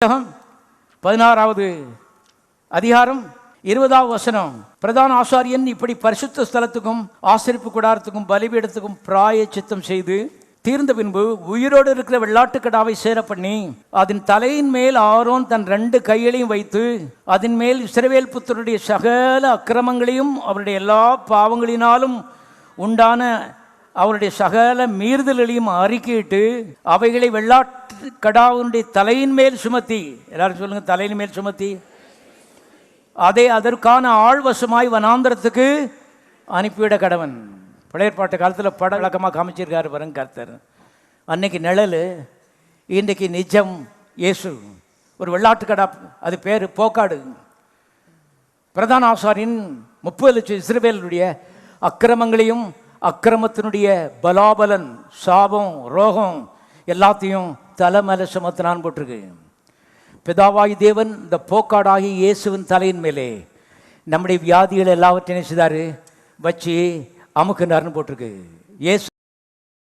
16வது அதிகாரம் 20வது வசனம். பிரதான ஆசாரியன் இப்படி பரிசுத்த ஸ்தலத்துக்கும் ஆசரிப்பு கூடாரத்துக்கும் பலிபீடத்துக்கும் பிராயச்சித்தம் செய்து தீர்ந்த பின்பு உயிரோடு இருக்கிற வெள்ளாட்டுக்கடாவை சேர பண்ணி அதன் தலையின் மேல் ஆரோன் தன் 2 கைகளையும் வைத்து அதன் மேல் இஸ்ரவேல் புத்திரருடைய சகல அக்கிரமங்களையும் அவருடைய எல்லா பாவங்களினாலும் உண்டான அவருடைய சகல மீறுதல்களையும் அறிக்கையிட்டு அவைகளை வெள்ளாட்டுக்கடாவுடைய தலையின் மேல் சுமத்தி, எல்லாரும் சொல்லுங்க, தலையின் மேல் சுமத்தி அதை அதற்கான ஆழ்வசமாய் வனாந்திரத்துக்கு அனுப்பிவிட கடவன். பழையற்பாட்டு காலத்தில் பட விளக்கமாக காமிச்சிருக்காரு பாருங்க கர்த்தர். அன்னைக்கு நிழல், இன்றைக்கு நிஜம். இயேசு ஒரு வெள்ளாட்டுக்கடா, அது பேர் போக்காடு. பிரதான ஆசாரின் 30 லட்சம் இஸ்ரவேலுடைய அக்கிரமங்களையும் அக்கிரமத்தினுடைய பலாபலன், சாபம், ரோகம் எல்லாத்தையும் தலைமையில சுமத்தினான் போட்டிருக்கு. பிதாவாகி தேவன் இந்த போக்காடாகி இயேசுவின் தலையின் மேலே நம்முடைய வியாதிகள் எல்லாவற்றையும் செய்தாரு, வச்சு அமுக்குனார்னு போட்டிருக்கு. இயேசு